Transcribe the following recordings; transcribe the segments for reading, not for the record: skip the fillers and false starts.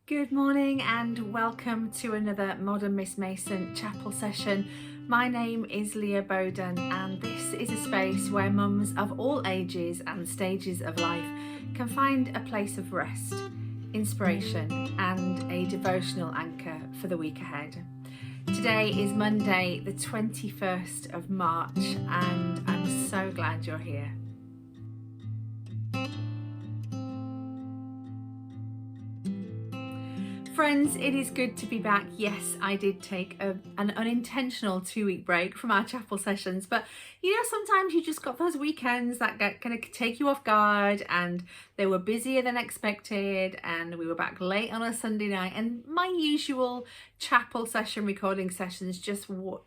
Good morning and welcome to another Modern Miss Mason chapel session. My name is Leah Bowden and this is a space where mums of all ages and stages of life can find a place of rest, inspiration and a devotional anchor for the week ahead. Today is Monday the 21st of March and I'm so glad you're here. Friends, it is good to be back. Yes, I did take an unintentional 2-week break from our chapel sessions, but you know, sometimes you just got those weekends that kind of take you off guard, and they were busier than expected, and we were back late on a Sunday night, and my usual chapel session recording sessions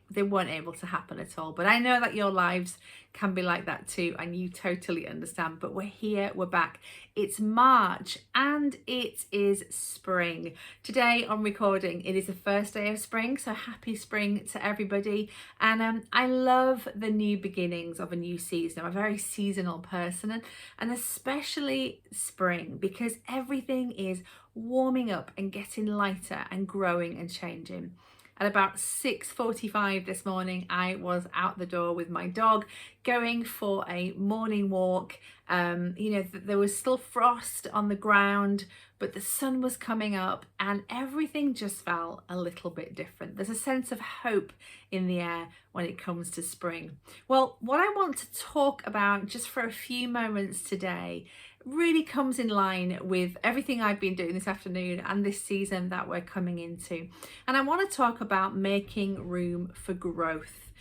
they weren't able to happen at all. But I know that your lives can be like that too, and you totally understand. But we're here, we're back. It's March and it is spring. Today on recording, it is the first day of spring, so happy spring to everybody. And I love the new beginnings of a new season. I'm a very seasonal person, and especially spring, because everything is warming up and getting lighter and growing and changing. At about 6:45 this morning, I was out the door with my dog going for a morning walk. There was still frost on the ground, but the sun was coming up and everything just felt a little bit different. There's a sense of hope in the air when it comes to spring. Well, what I want to talk about just for a few moments today really comes in line with everything I've been doing this afternoon and this season that we're coming into. And I want to talk about making room for growth.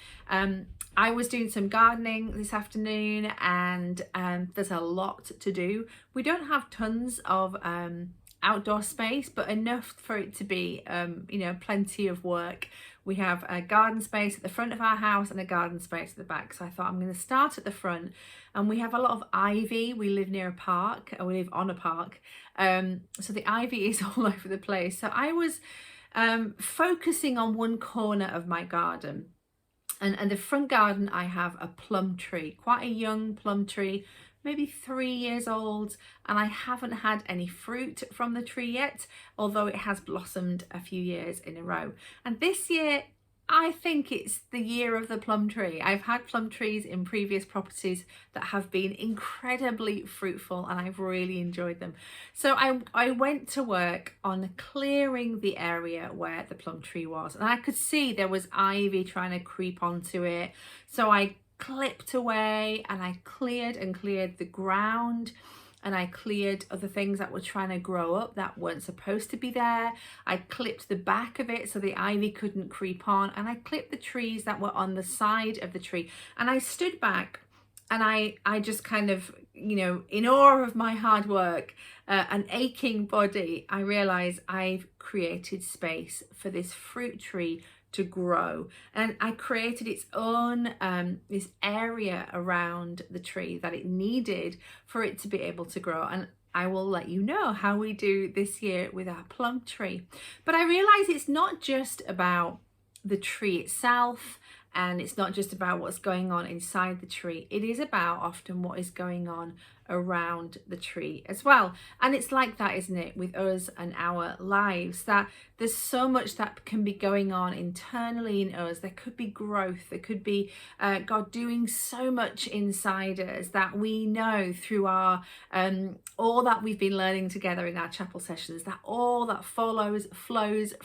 I was doing some gardening this afternoon and there's a lot to do. We don't have tons of outdoor space, but enough for it to be plenty of work. We have a garden space at the front of our house and a garden space at the back. So I thought I'm going to start at the front, and we have a lot of ivy. We live near a park, or we live on a park. So the ivy is all over the place. So I was focusing on one corner of my garden. And the front garden, I have a plum tree, quite a young plum tree, maybe 3 years old, and I haven't had any fruit from the tree yet, although it has blossomed a few years in a row. And this year, I think it's the year of the plum tree. I've had plum trees in previous properties that have been incredibly fruitful and I've really enjoyed them. So I went to work on clearing the area where the plum tree was, and I could see there was ivy trying to creep onto it. So I clipped away and I cleared the ground, and I cleared other things that were trying to grow up that weren't supposed to be there. I clipped the back of it so the ivy couldn't creep on, and I clipped the trees that were on the side of the tree. And I stood back and I just kind of, in awe of my hard work, an aching body, I realized I've created space for this fruit tree to grow, and I created its own this area around the tree that it needed for it to be able to grow. And I will let you know how we do this year with our plum tree. But I realize it's not just about the tree itself, and it's not just about what's going on inside the tree. It is about often what is going on around the tree as well. And it's like that, isn't it, with us and our lives, that there's so much that can be going on internally in us. There could be growth, there could be God doing so much inside us that we know through our all that we've been learning together in our chapel sessions, that all that flows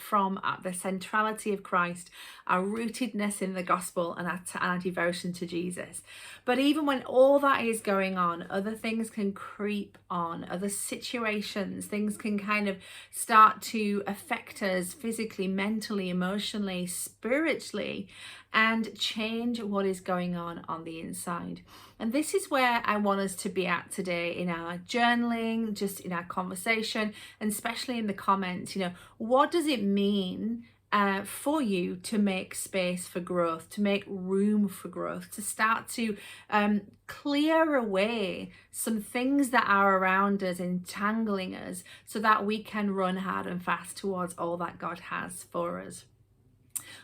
from the centrality of Christ, our rootedness in the gospel, and our devotion to Jesus. But even when all that is going on, other things can creep on, other situations, things can kind of start to affect us physically, mentally, emotionally, spiritually, and change what is going on the inside. And this is where I want us to be at today in our journaling, just in our conversation, and especially in the comments. What does it mean for you to make space for growth, to make room for growth, to start to clear away some things that are around us, entangling us, so that we can run hard and fast towards all that God has for us.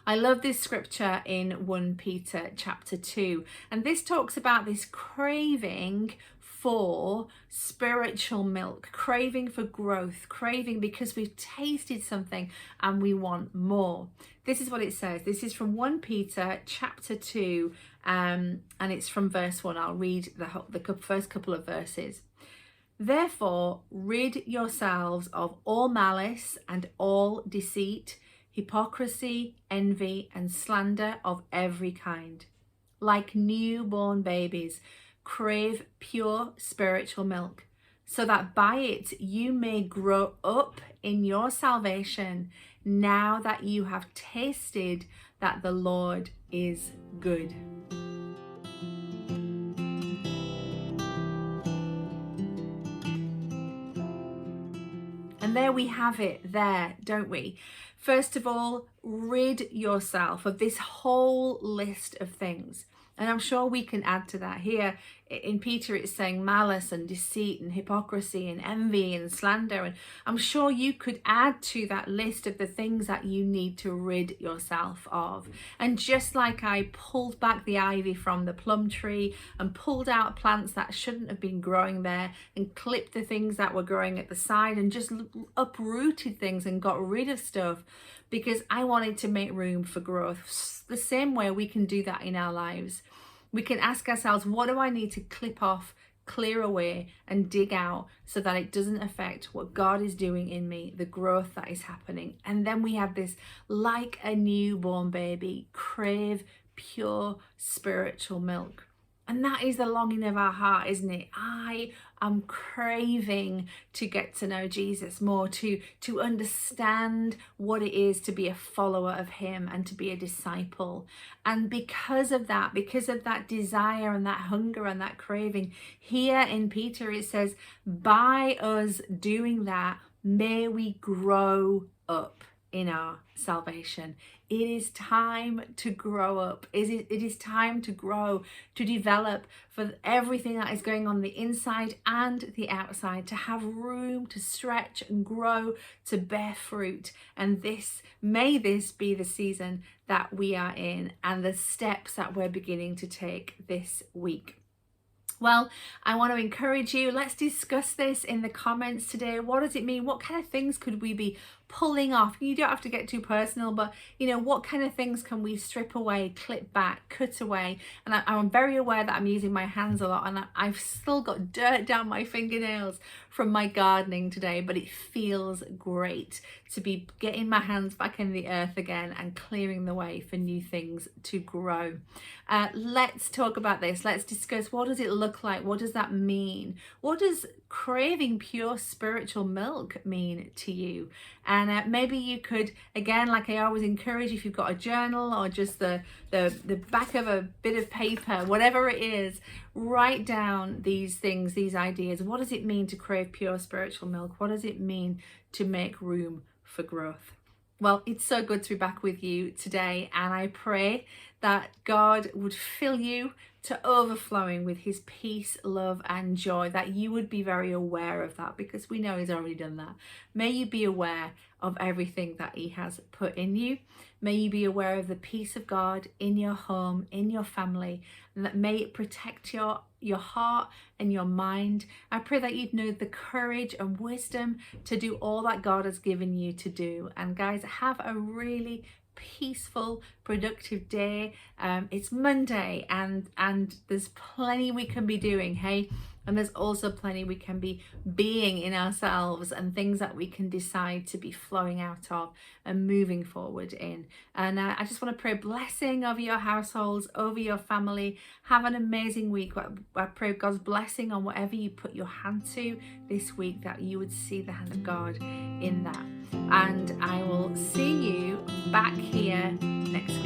I love this scripture in 1 Peter chapter 2, and this talks about this craving for spiritual milk, craving for growth, craving because we've tasted something and we want more. This is what it says. This is from 1 Peter chapter 2, and it's from verse 1. I'll read the first couple of verses. Therefore, rid yourselves of all malice and all deceit, hypocrisy, envy, and slander of every kind. Like newborn babies, crave pure spiritual milk, so that by it you may grow up in your salvation, now that you have tasted that the Lord is good. And there we have it there, don't we? First of all, rid yourself of this whole list of things. And I'm sure we can add to that. Here in Peter, it's saying malice and deceit and hypocrisy and envy and slander. And I'm sure you could add to that list of the things that you need to rid yourself of. And just like I pulled back the ivy from the plum tree and pulled out plants that shouldn't have been growing there and clipped the things that were growing at the side and just uprooted things and got rid of stuff because I wanted to make room for growth. The same way we can do that in our lives. We can ask ourselves, what do I need to clip off, clear away, and dig out so that it doesn't affect what God is doing in me, the growth that is happening. And then we have this, like a newborn baby, crave pure spiritual milk. And that is the longing of our heart, isn't it? I am craving to get to know Jesus more, to understand what it is to be a follower of him and to be a disciple. And because of that desire and that hunger and that craving, here in Peter it says, by us doing that, may we grow up in our salvation. It is time to grow up. It is time to grow, to develop for everything that is going on the inside and the outside, to have room to stretch and grow, to bear fruit. And may this be the season that we are in and the steps that we're beginning to take this week. Well, I want to encourage you. Let's discuss this in the comments today. What does it mean? What kind of things could we be pulling off? You don't have to get too personal, but what kind of things can we strip away, clip back, cut away? And I'm very aware that I'm using my hands a lot, and I've still got dirt down my fingernails from my gardening today, but it feels great to be getting my hands back in the earth again and clearing the way for new things to grow. Let's talk about this. Let's discuss, what does it look like? What does that mean? What does craving pure spiritual milk mean to you? And maybe you could, again, like I always encourage, if you've got a journal or just the back of a bit of paper, whatever it is, write down these things, these ideas. What does it mean to crave pure spiritual milk? What does it mean to make room for growth? Well, it's so good to be back with you today, and I pray that God would fill you to overflowing with his peace, love, and joy, that you would be very aware of that, because we know he's already done that. May you be aware of everything that he has put in you. May you be aware of the peace of God in your home, in your family, and that may it protect your heart and your mind. I pray that you'd know the courage and wisdom to do all that God has given you to do. And guys, have a really peaceful, productive day. It's Monday, and there's plenty we can be doing, hey? And there's also plenty we can be being in ourselves, and things that we can decide to be flowing out of and moving forward in. And I just want to pray blessing over your households, over your family. Have an amazing week. I pray God's blessing on whatever you put your hand to this week, that you would see the hand of God in that. And I will see you back here next week.